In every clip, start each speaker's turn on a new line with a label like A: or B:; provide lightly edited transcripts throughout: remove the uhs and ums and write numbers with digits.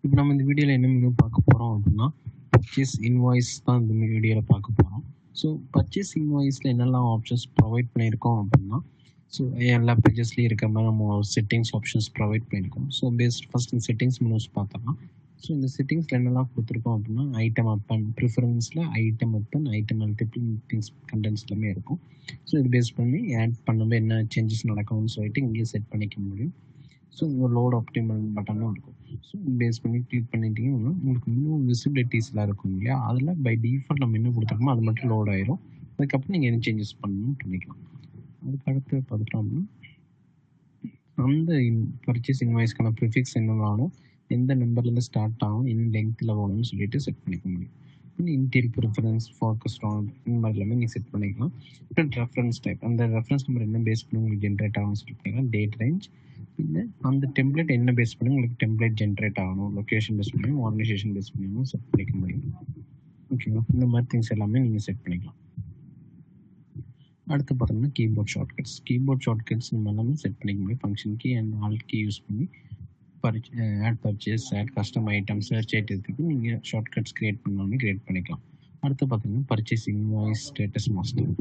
A: இப்போ நம்ம இந்த வீடியோவில் என்ன மெனு பார்க்க போகிறோம் அப்படின்னா, பர்ச்சேஸ் இன்வாய்ஸ் தான் இந்த வீடியோவில் பார்க்க போகிறோம். ஸோ பர்ச்சேஸ் இன்வாய்ஸில் என்னெல்லாம் ஆப்ஷன்ஸ் ப்ரொவைட் பண்ணியிருக்கோம் அப்படின்னா, ஸோ எல்லா பேஜஸ்லேயும் இருக்க மாதிரி நம்ம செட்டிங்ஸ் ஆப்ஷன்ஸ் ப்ரொவைட் பண்ணியிருக்கோம். ஸோ ஃபஸ்ட் இந்த செட்டிங்ஸ் மெனுஸ் பார்த்தோம்னா, ஸோ இந்த செட்டிங்ஸில் என்னெல்லாம் கொடுத்துருக்கோம் அப்படின்னா, ஐட்டம் அப்பன் ப்ரிஃபரன்ஸில் ஐட்டம் அப்பன் ஐட்டம் மல்டிபிள் திங்ஸ் கண்டென்ட்ஸ் எல்லாமே இருக்கும். ஸோ இது பேஸ் பண்ணி ஆட் பண்ணும்போது என்ன சேஞ்சஸ் நடக்கும்னு சொல்லிட்டு இங்கேயே செட் பண்ணிக்க முடியும். ஸோ இங்கே லோட் ஆப்டிமல் பட்டனும் இருக்கும். ஸோ பேஸ் பண்ணி கிளிக் பண்ணிட்டீங்கன்னா உங்களுக்கு இன்னும் விசிபிலிட்டிஸ்லாம் இருக்கும் இல்லையா, அதில் பை டிஃபால்ட் நம்ம என்ன கொடுத்துருக்கோமோ அது மட்டும் லோட் ஆயிரும். அதுக்கப்புறம் நீங்கள் என்ன சேஞ்சஸ் பண்ணணும்னு பண்ணிக்கலாம். அதுக்கு அடுத்து பார்த்துட்டோம் அப்படின்னா, அந்த பர்ச்சேஸ் இன்வாய்ஸ்க்கான ப்ரிஃபிக்ஸ் என்னவாலும் எந்த நம்பர்லேருந்து ஸ்டார்ட் ஆகும் என்ன லெங்த்தில் வேணும்னு சொல்லிட்டு செட் பண்ணிக்க முடியும். இன்டீரியர் ப்ரிஃபரன்ஸ் ஃபோக்கஸ் ஆன் இந்த மாதிரி எல்லாமே நீங்கள் செட் பண்ணிக்கலாம். அப்புறம் ரெஃபரன்ஸ் டைப், அந்த ரெஃபரன்ஸ் நம்பர் என்ன பேஸ் பண்ணி உங்களுக்கு ஜென்ரேட் ஆகும்னு செட் பண்ணிக்கலாம். டேட் ரேஞ்ச், இல்லை அந்த டெம்ப்ளேட் என்ன பேஸ் பண்ணி உங்களுக்கு டெம்ப்ளேட் ஜென்ரேட் ஆகணும், லொக்கேஷன் பேஸ் பண்ணி ஆர்கனைசேஷன் பேஸ் பண்ணியும் செட் பண்ணிக்க முடியும். ஓகேங்களா, இந்த மாதிரி திங்ஸ் எல்லாமே நீங்கள் செட் பண்ணிக்கலாம். அடுத்து பார்த்தீங்கன்னா கீபோர்ட் ஷார்ட்கட்ஸ் நம்ம எல்லாமே செட் பண்ணிக்க முடியும். Function key and alt key use பண்ணி add purchase, add custom item, search ஐட்டத்துக்கு நீங்கள் ஷார்ட்கட்ஸ் கிரியேட் பண்ணாலுமே கிரியேட் பண்ணிக்கலாம். அடுத்து பார்த்தீங்கன்னா பர்ச்சேஸ் இன்வாய்ஸ் ஸ்டேட்டஸ் மாஸ்டர்.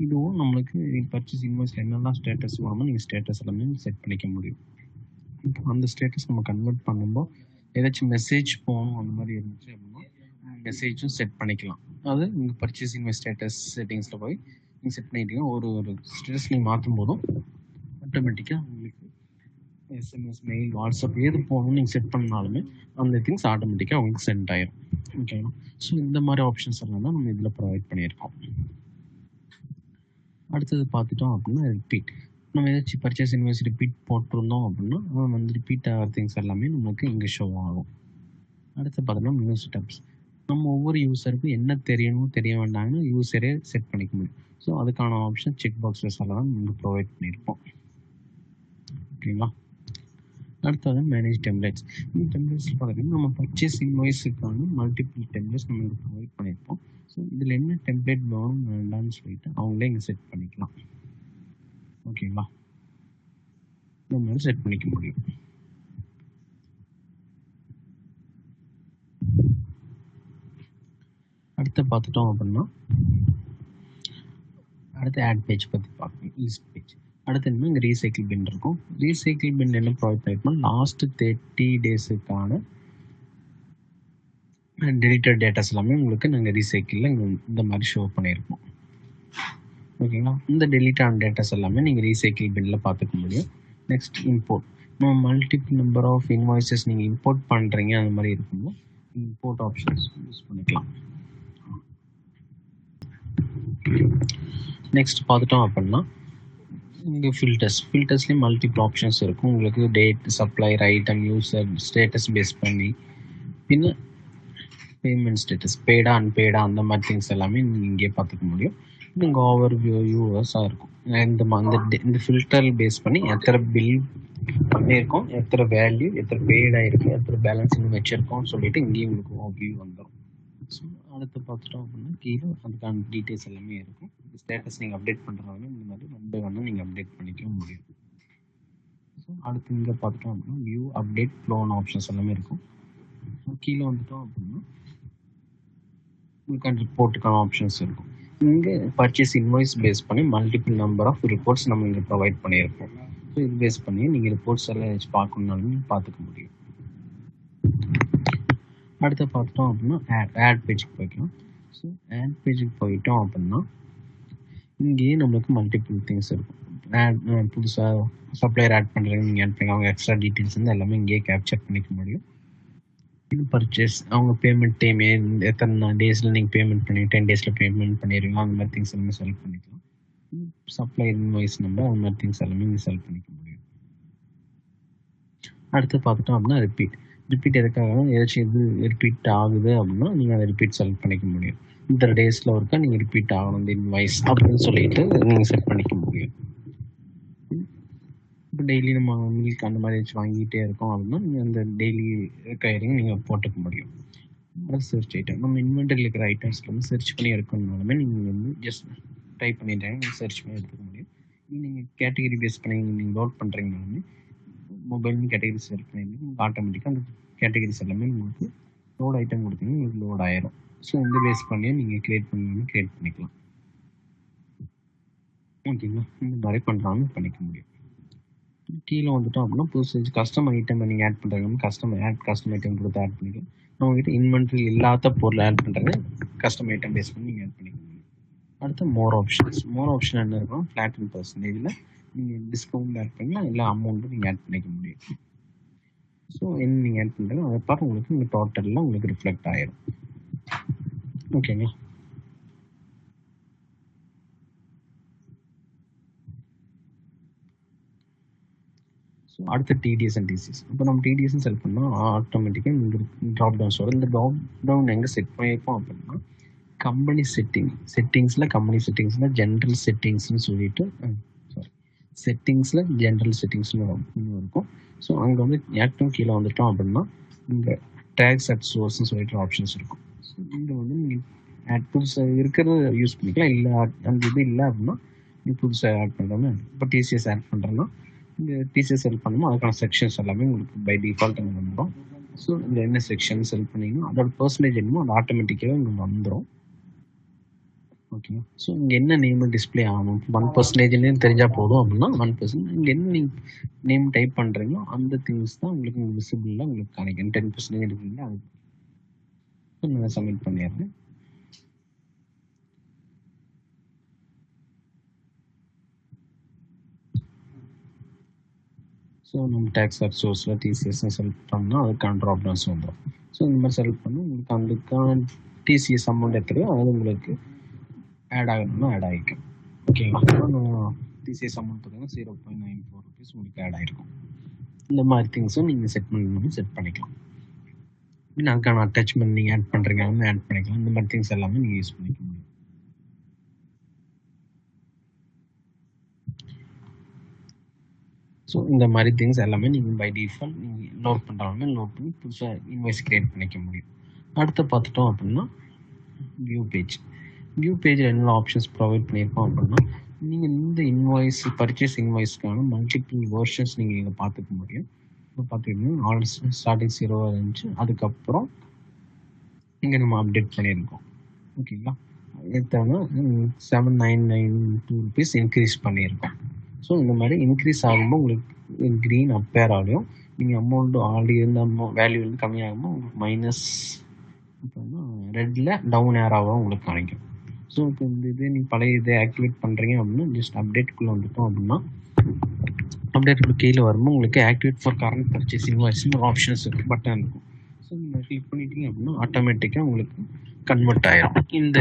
A: இதுவும் நம்மளுக்கு பர்ச்சேஸ் இன்வாய்ஸில் என்னெல்லாம் ஸ்டேட்டஸ் வேணுமோ நீங்கள் ஸ்டேட்டஸ் எல்லாமே செட் பண்ணிக்க முடியும். இப்போ அந்த ஸ்டேட்டஸ் நம்ம கன்வெர்ட் பண்ணும்போது ஏதாச்சும் மெசேஜ் போகணும் அந்த மாதிரி இருந்துச்சு அப்படின்னா மெசேஜும் செட் பண்ணிக்கலாம். அது நீங்கள் பர்ச்சேஸ் இன்வாய்ஸ் ஸ்டேட்டஸ் செட்டிங்ஸில் போய் நீங்கள் செட் பண்ணிட்டீங்கன்னா ஒரு ஸ்டேட்டஸ் நீங்கள் மாற்றும் போதும் ஆட்டோமேட்டிக்காக உங்களுக்கு எஸ்எம்எஸ், மெயில், வாட்ஸ்அப் எது போகணும்னு நீங்கள் செட் பண்ணாலுமே அந்த திங்ஸ் ஆட்டோமேட்டிக்காக உங்களுக்கு சென்ட் ஆயிடும். ஓகேங்களா, ஸோ இந்த மாதிரி ஆப்ஷன்ஸ் எல்லாம் தான் நம்ம இதில் ப்ரொவைட் பண்ணியிருக்கோம். அடுத்தது பார்த்துட்டோம் அப்படின்னா ரிப்பீட். நம்ம ஏதாச்சும் பர்ச்சேஸ் இன்வாய்ஸ் ரிப்பீட் போட்டிருந்தோம் அப்படின்னா வந்து ரிப்பீட் ஆகிற திங்ஸ் எல்லாமே நமக்கு இங்கே ஷோ ஆகும். அடுத்து பார்த்தோம்னா நியூஸ் ஸ்டெப்ஸ். நம்ம ஒவ்வொரு யூஸருக்கும் என்ன தெரியணும் தெரிய வேண்டாம்னு யூஸரே செட் பண்ணிக்க முடியும். ஸோ அதுக்கான ஆப்ஷன் செக் பாக்ஸஸ் எல்லாம் நம்ம ப்ரொவைட் பண்ணியிருப்போம். ஓகேங்களா, அடுத்தது மேனேஜ் டெம்ப்ளேட்ஸ். இந்த டெம்ப்ளேட்ஸில் பார்த்தீங்கன்னா நம்ம பர்ச்சேஸ் இன்வாய்ஸுக்கான மல்டிபிள் டெம்ப்ளேட்ஸ் நம்ம இங்கே ப்ரொவைட் பண்ணியிருப்போம். ஸோ இதில் என்ன டெம்ப்ளேட் வேணும் வேண்டாம்னு சொல்லிட்டு அவங்களே இங்கே செட் பண்ணிக்கலாம். ஓகேங்களா, இந்த மாதிரி செட் பண்ணிக்க முடியும். அடுத்து பார்த்துட்டோம் அப்படின்னா அடுத்து ஆட் பேஜ் பற்றி பார்க்கணும். List page. அடுத்து என்ன இங்கே ரீசைக்கிள் பின் இருக்கும். ரீசைக்கிள் பின் என்ன ப்ரொவைட் பண்ணியிருப்போம், லாஸ்ட் 30 டேஸுக்கான டெலிட்டட் டேட்டாஸ் எல்லாமே உங்களுக்கு நாங்கள் ரீசைக்கிளில் இந்த மாதிரி ஷோ பண்ணியிருப்போம். ஓகேங்களா, இந்த டெலிட் ஆன டேட்டாஸ் எல்லாமே நீங்கள் ரீசைக்கிள் பின்னில் பார்த்துக்க முடியும். Next import. நம்ம மல்டிபிள் நம்பர் ஆஃப் இன்வாய்ஸஸ் நீங்கள் இம்போர்ட் பண்ணுறீங்க அந்த மாதிரி இருக்கும்போது இம்போர்ட் ஆப்ஷன்ஸ் யூஸ் பண்ணிக்கலாம். நெக்ஸ்ட் பார்த்துட்டோம் அப்படின்னா இங்கே ஃபில்டர்ஸ்லேயும் மல்டிபிள் ஆப்ஷன்ஸ் இருக்கும். உங்களுக்கு date, supplier, item, user, status base பண்ணி பின்ன பேமெண்ட் ஸ்டேட்டஸ், பெய்டா அன்பெய்டா அந்த மாதிரி திங்ஸ் எல்லாமே நீங்கள் இங்கே பார்த்துக்க முடியும். இங்கே ஓவர் வியூவர்ஸாக இருக்கும். இந்த ஃபில்டர் பேஸ் பண்ணி எத்தனை பில் பண்ணியிருக்கோம், எத்தனை வேல்யூ, எத்தனை பெய்டாக இருக்குது, எத்தனை பேலன்ஸ் இன்னும் வச்சுருக்கோம்னு சொல்லிட்டு இங்கேயும் உங்களுக்கு வியூ வந்துடும். ஸோ அடுத்து பார்த்துட்டோம் அப்படின்னா கீழே அதுக்கான டீட்டெயில்ஸ் எல்லாமே இருக்கும். ஸ்டேட்டஸ் நீங்கள் அப்டேட் பண்ணுறதுனால இந்த மாதிரி ரொம்ப வேணால் நீங்கள் அப்டேட் பண்ணிக்க முடியும். ஸோ அடுத்து இங்கே பார்த்துட்டோம் அப்படின்னா வியூ, அப்டேட், ஃப்ளோன்னு ஆப்ஷன்ஸ் எல்லாமே இருக்கும். ஸோ கீழே வந்துட்டோம் அப்படின்னா உங்களுக்கு ரிப்போர்ட்டுக்கான ஆப்ஷன்ஸ் இருக்கும். இங்கே பர்ச்சேஸ் இன்வாய்ஸ் பேஸ் பண்ணி மல்டிபிள் நம்பர் ஆஃப் ரிப்போர்ட்ஸ் நம்ம இங்கே ப்ரொவைட் பண்ணியிருப்போம். ஸோ இது பேஸ் பண்ணி நீங்கள் ரிப்போர்ட்ஸ் எல்லாம் வச்சு பார்க்கணுன்னாலும் பார்த்துக்க முடியும். அடுத்து பார்த்துட்டோம் அப்படின்னா ஆட் பேஜுக்கு போய்க்கலாம். ஸோ ஆட் பேஜுக்கு போயிட்டோம் அப்படின்னா இங்கேயே நம்மளுக்கு மல்டிபிள் திங்ஸ் இருக்கும். புதுசாக சப்ளையர் ஆட் பண்ணுறீங்க, நீங்கள் ஆட் பண்ணி அவங்க எக்ஸ்ட்ரா டீட்டெயில்ஸ் வந்து எல்லாமே இங்கேயே கேப்சர் பண்ணிக்க முடியும். இது பர்ச்சேஸ், அவங்க பேமெண்ட் டைம் எத்தனை டேஸில் நீங்கள் பேமெண்ட் பண்ணி 10 டேஸில் பேமெண்ட் பண்ணிடுவீங்க அந்த மாதிரி திங்ஸ் எல்லாமே செலக்ட் பண்ணிக்கலாம். சப்ளையர் இன்வாய்ஸ் நம்பர் அந்த மாதிரி திங்ஸ் எல்லாமே நீங்கள் செலக்ட் பண்ணிக்க முடியும். அடுத்து பார்த்துட்டோம் அப்படின்னா ரிப்பீட் எதுக்காக ஏதாச்சும் இது ரிப்பீட் ஆகுது அப்படின்னா நீங்கள் அதை ரிப்பீட் செலக்ட் பண்ணிக்க முடியும். இந்த டேஸில் ஒருக்கா நீங்கள் ரிப்பீட் ஆகணும் இந்த இன்வாய்ஸ் அப்படின்னு சொல்லிட்டு நீங்கள் செட் பண்ணிக்க முடியும். இப்போ டெய்லி நம்ம மில்க் அந்த மாதிரி வச்சு வாங்கிட்டே இருக்கோம் அப்படின்னா நீங்கள் அந்த டெய்லி ரெக்கையரிங் நீங்கள் போட்டுக்க முடியும். சர்ச் ஐட்டம், நம்ம இன்வென்டரியில் இருக்கிற ஐட்டம்ஸில் வந்து சர்ச் பண்ணி எடுக்கணுனாலுமே நீங்கள் வந்து ஜஸ்ட் டைப் பண்ணிட்டாங்க நீங்கள் சர்ச் பண்ணி எடுத்துக்க முடியும். நீங்கள் கேட்டகரி பேஸ் பண்ணி நீங்கள் லோட் பண்ணுறீங்கனாலுமே மொபைல் கேட்டகரி செலக்ட் பண்ணிட்டு உங்களுக்கு ஆட்டோமேட்டிக்காக அந்த கேட்டகரிஸ் எல்லாமே உங்களுக்கு லோட் ஐட்டம் கொடுத்தீங்கன்னா உங்களுக்கு லோட் ஆயிரும். ஸோ இந்த பேஸ் பண்ணி நீங்கள் கிரியேட் பண்ணிக்கலாம். ஓகேங்களா, இந்த மாதிரி பண்ணுறாலும் பண்ணிக்க முடியும். கீழே வந்துட்டோம் அப்படின்னா புதுசு கஸ்டம் ஐட்டம் நீங்கள் ஆட் பண்ணுறீங்க, கஸ்டம் ஐட்டம் கொடுத்து ஆட் பண்ணிக்கலாம். நம்மகிட்ட இன்வென்ட்ரி இல்லாத பொருள் ஆட் பண்ணுறது கஸ்டம் ஐட்டம் பேஸ் பண்ணி நீங்கள் ஆட் பண்ணிக்க முடியும். அடுத்து மோர் ஆப்ஷன் என்ன இருக்கும், ஃப்ளாட் அண்ட் பர்சன்டேஜில் நீங்கள் டிஸ்கவுண்ட் ஆட் பண்ணலாம், இல்லை அமௌண்ட்டும் நீங்கள் ஆட் பண்ணிக்க முடியும். ஸோ என்ன நீங்கள் ஆட் பண்ணுறீங்க அதை பார்த்து உங்களுக்கு இந்த டோட்டலில் உங்களுக்கு ரிஃப்ளெக்ட் ஆயிரும். ஓகேங்களா. ஸோ அடுத்து டிடிஎஸ் அண்ட் டிசிஎஸ். இப்போ நம்ம டிடிஎஸ்ன்னு செலக்ட் பண்ணால் ஆட்டோமேட்டிக்காக இங்கே ட்ராப் டவுன்ஸ் வரும். இந்த ட்ராப் டவுன் எங்கே செட் பண்ணியிருப்போம் அப்படின்னா கம்பெனி செட்டிங்ஸில் ஜென்ரல் செட்டிங்ஸ்னு சொல்லிட்டு ஜென்ரல் செட்டிங்ஸ்னு இருக்கும். ஸோ அங்கே வந்து ஆக்டிவ் கீழே வந்துட்டோம் அப்படின்னா இங்கே டேக்ஸ் அட் சோர்ஸ்னு சொல்லிட்டு ஆப்ஷன்ஸ் இருக்கும். ஸோ இங்கே வந்து நீங்கள் ஆட் புதுசாக இருக்கிறத யூஸ் பண்ணிக்கலாம், இல்லை அந்த இது இல்லை அப்படின்னா நீங்கள் புதுசாக ஆட் பண்ணுறோன்னா இப்போ டிசிஎஸ் ஆட் பண்ணுறோன்னா இந்த டிசிஎஸ் செல் பண்ணணும், அதுக்கான செக்ஷன்ஸ் எல்லாமே உங்களுக்கு பை டிஃபால்ட் அங்கே வந்துடும். ஸோ இந்த என்ன செக்ஷன் செல் பண்ணிங்கன்னா அதோட பர்சன்டேஜ் என்னமோ அது ஆட்டோமேட்டிக்காக இங்கே வந்துடும். ஓகேங்களா. ஸோ இங்கே என்ன நேம் டிஸ்பிளே ஆகணும், 1% தெரிஞ்சால் போதும் அப்படின்னா 1%. இங்கே என்ன நீங்கள் நேம் டைப் பண்ணுறீங்களோ அந்த திங்ஸ் தான் உங்களுக்கு விசிபிளாக உங்களுக்கு காணிக்கும். 10% இருக்குங்களா, அது நான் சப்மிட் பண்ணிடுறேன். ஸோ நம்ம டேக்ஸ் அட் சோர்ஸில் டிசிஎஸ்ன்னு செலக்ட் பண்ணால் அதுக்கான ட்ராப் டவுன்ஸ் வந்துடும். ஸோ இந்த மாதிரி செலக்ட் பண்ணி உங்களுக்கு அதுக்கான டிசிஎஸ் அமௌண்ட் எத்தனையோ அது உங்களுக்கு ஆட் ஆகணும்னா ஆட் ஆகிக்கும். ஓகேங்களா. டிசிஎஸ் அமௌண்ட் பார்த்தீங்கன்னா 0.94 rupees உங்களுக்கு ஆட் ஆகிருக்கும். இந்த மாதிரி திங்ஸும் நீங்கள் செட் பண்ணிக்கலாம். இன்னும் அதுக்கான அட்டாச்மெண்ட் நீங்கள் ஆட் பண்ணுறீங்க ஆட் பண்ணிக்கலாம். இந்த மாதிரி திங்ஸ் எல்லாமே நீங்கள் யூஸ் பண்ணிக்க முடியும். ஸோ இந்த மாதிரி திங்ஸ் எல்லாமே நீங்கள் பை டிஃபால்ட் நீங்கள் லோட் பண்ணுறாங்க லோட் பண்ணி புதுசாக இன்வாய்ஸ் கிரியேட் பண்ணிக்க முடியும். அடுத்து பார்த்துட்டோம் அப்படின்னா வியூ பேஜில் என்ன ஆப்ஷன்ஸ் ப்ரொவைட் பண்ணியிருக்கோம் அப்படின்னா நீங்கள் இந்த பர்ச்சேஸ் இன்வாய்ஸ்க்கான மல்டிபிள் வெர்ஷன்ஸ் நீங்கள் இங்கே பார்த்துக்க முடியும். இப்போ பார்த்துக்கிட்டிங்கன்னா ஸ்டார்டிங் 0 இருந்துச்சு, அதுக்கப்புறம் இங்கே நம்ம அப்டேட் பண்ணியிருக்கோம். ஓகேங்களா. எத்தனை 7,992 rupees இன்க்ரீஸ் பண்ணியிருக்கோம். ஸோ இந்த மாதிரி இன்க்ரீஸ் ஆகும்போது உங்களுக்கு க்ரீன் அப்பேர் ஆகும். நீங்கள் அமௌண்ட்டு ஆல்ரெடி இருந்த வேல்யூ வந்து கம்மியாகும்போது உங்களுக்கு மைனஸ் ரெட்டில் டவுன் ஏராகவும் உங்களுக்கு காணிக்கும். ஸோ இப்போ இந்த இது நீங்கள் பழைய இதை ஆக்டிவேட் பண்ணுறீங்க அப்படின்னா ஜஸ்ட் அப்டேட்டுக்குள்ளே வந்துட்டோம் அப்படின்னா அப்டேட்டுக்குள்ளே கீழே வரும்போது உங்களுக்கு ஆக்டிவேட் ஃபார் கரண்ட் பர்ச்சேஸ் இன்வாய்ஸ்னு ஒரு ஆப்ஷன்ஸ் இருக்கும், பட்டன் இருக்கும். ஸோ நீங்கள் கிளிக் பண்ணிட்டீங்க அப்படின்னா ஆட்டோமேட்டிக்காக உங்களுக்கு கன்வெர்ட் ஆகிடும். இந்த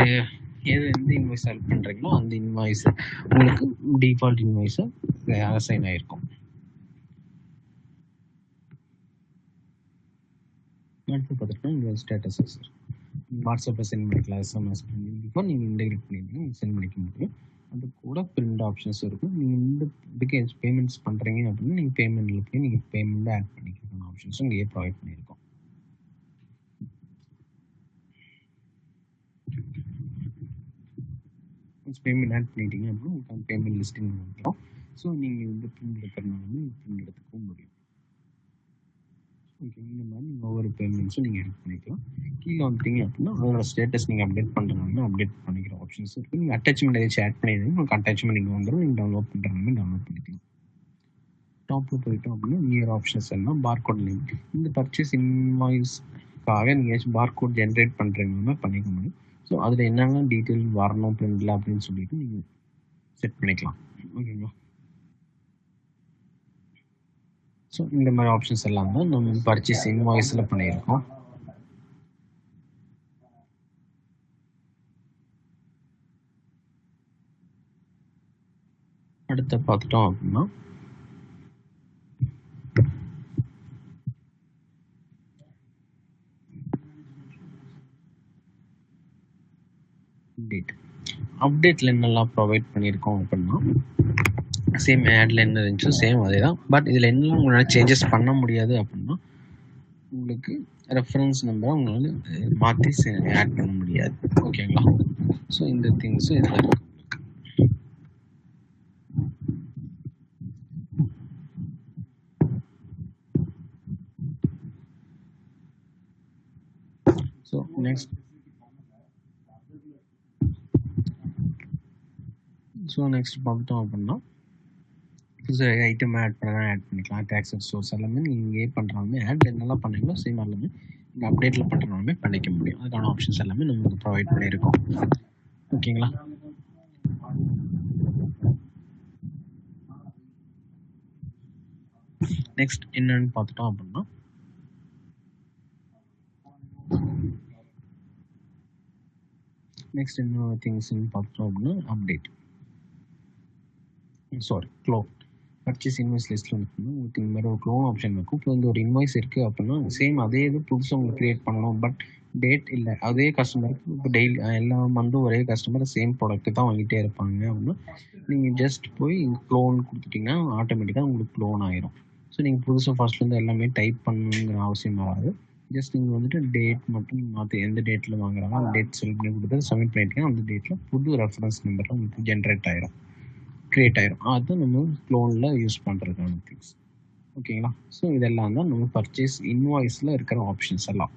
A: எந்த இன்வாய்ஸ் செலக்ட் பண்ணுறீங்களோ அந்த இன்வாய்ஸை உங்களுக்கு டிஃபால்ட் இன்வாய்ஸை அசைன் ஆகிருக்கும். அடுத்து பார்த்துட்டோம்னா இங்கே ஸ்டேட்டஸஸ் வாட்ஸ்அப்பில் சென்ட் பண்ணிக்கலாம், எஸ்எம்எஸ் பண்ணிப்போ நீங்கள் இன்டெகிரேட் பண்ணிட்டீங்கன்னா சென்ட் பண்ணிக்க முடியும். அது கூட பிரிண்ட் ஆப்ஷன்ஸ் இருக்கும். நீங்கள் இந்த இதுக்கு பேமெண்ட்ஸ் பண்ணுறீங்க அப்படின்னா நீங்கள் பேமெண்ட்டில் போய் நீங்கள் பேமெண்ட்டை ஆட் பண்ணிக்கிறதுக்கான ஆப்ஷன்ஸும் இங்கேயே ப்ரொவைட் பண்ணியிருக்கோம். பேமெண்ட் ஆட் பண்ணிட்டீங்க அப்படின்னா உங்களுக்கு பேமெண்ட் லிஸ்டிங் வந்துடும். ஸோ நீங்கள் வந்து பிரிண்ட் எடுக்கிறனாலும் பிரிண்ட் எடுத்துக்கவும் முடியும். ஓகே, இந்த மாதிரி நீங்கள் ஒவ்வொரு பேமெண்ட்ஸும் நீங்கள் ஆட் பண்ணிக்கலாம். கீழே வந்துட்டீங்க அப்படின்னா அதோட ஸ்டேட்டஸ் நீங்கள் அப்டேட் பண்ணுறதுனால அப்டேட் பண்ணிக்கிற ஆப்ஷன்ஸ் இருக்குது. நீங்கள் அட்டாச்மெண்ட் ஏதாச்சும் ஆட் பண்ணிடுங்க, உங்களுக்கு அட்டாச்மெண்ட் இங்கே வந்துடும். நீங்கள் டவுன்லோட் பண்ணுறதுனால டவுன்லோட் பண்ணிக்கலாம். டாப்பில் போயிட்டோம் அப்படின்னா நியர் ஆப்ஷன்ஸ் எல்லாம் பார்கோட் லிங்க். இந்த பர்ச்சேஸ் இன்வாய்ஸ்க்காக நீங்கள் ஏதாச்சும் பார்கோட் ஜென்ரேட் பண்ணுறீங்கன்னா பண்ணிக்க முடியும். ஸோ அதில் என்னென்ன டீட்டெயில் வரணும் பிரிண்டில் அப்படின்னு சொல்லிட்டு நீங்கள் செட் பண்ணிக்கலாம். ஓகேங்களா. ஸோ இந்த மாதிரி ஆப்ஷன்ஸ் எல்லாம் தான் நம்ம பர்ச்சேஸ் இன்வாய்ஸில் பண்ணியிருக்கோம். அடுத்து பார்த்துட்டோம் அப்படின்னா அப்டேட்டில் என்னெல்லாம் ப்ரொவைட் பண்ணியிருக்கோம் அப்படின்னா சேம் ஆடில் என்ன இருந்துச்சோ சேம் அதே தான். பட் இதில் என்னெல்லாம் உங்களால் சேஞ்சஸ் பண்ண முடியாது அப்படின்னா உங்களுக்கு ரெஃபரன்ஸ் நம்பரை உங்களால் மாற்றி ஆட் பண்ண முடியாது. ஓகேங்களா. ஸோ இந்த திங்ஸும் இதில் இருக்குது. ஸோ நெக்ஸ்ட் பார்த்தோம் அப்படின்னா ஐட்டம் ஆட் பண்ணிக்கலாம். டேக்ஸஸ் சோர்ஸ் எல்லாமே நீங்கள் பண்ணுறாலுமே ஆட் என்னெல்லாம் பண்ணீங்களோ சேம் எல்லாமே நீங்கள் அப்டேட்டில் பண்ணுறாலுமே பண்ணிக்க முடியும். அதுக்கான ஆப்ஷன்ஸ் எல்லாமே நமக்கு ப்ரொவைட் பண்ணியிருக்கோம். ஓகேங்களா? நெக்ஸ்ட் என்னன்னு பார்த்துட்டோம் அப்படின்னா நெக்ஸ்ட் என்ன திங்ஸ்ன்னு பார்த்தோம் அப்படின்னா அப்டேட் க்ளோன் பர்ச்சேஸ் இன்வாய்ஸ் லிஸ்ட்டில் வந்து உங்களுக்கு இந்த மாதிரி ஒரு க்ளோன் ஆப்ஷன் இருக்கும். இப்போ இந்த ஒரு இன்வாய்ஸ் இருக்குது அப்படின்னா சேம் அதே இது புதுசாக உங்களுக்கு க்ரியேட் பண்ணணும். பட் டேட் இல்லை, அதே கஸ்டமருக்கு இப்போ டெய்லி எல்லா மந்த்தும் ஒரே கஸ்டமர் சேம் ப்ராடக்ட்டு தான் வாங்கிட்டே இருப்பாங்க அப்படின்னா நீங்கள் ஜஸ்ட் போய் க்ளோன் கொடுத்துட்டிங்கன்னா ஆட்டோமேட்டிக்காக உங்களுக்கு க்ளோன் ஆயிரும். ஸோ நீங்கள் புதுசாக ஃபர்ஸ்ட்லேருந்து எல்லாமே டைப் பண்ணணுங்கிற அவசியம் வராது. ஜஸ்ட் நீங்கள் வந்துட்டு டேட் மட்டும் மாற்றி எந்த டேட்டில் வாங்குறாங்க அந்த டேட் செலக்ட் பண்ணி கொடுத்து சப்மிட் பண்ணிட்டீங்கன்னா அந்த டேட்டில் புது ரெஃபரன்ஸ் நம்பர் உங்களுக்கு ஜென்ரேட் ஆயிரும், க்ரியேட் ஆயிரும். அது நம்ம க்ளோனில் யூஸ் பண்ணுறதுக்கான திங்ஸ். ஓகேங்களா? ஸோ இதெல்லாம் தான் நம்ம பர்ச்சேஸ் இன்வாய்ஸில் இருக்கிற ஆப்ஷன்ஸ் எல்லாம்.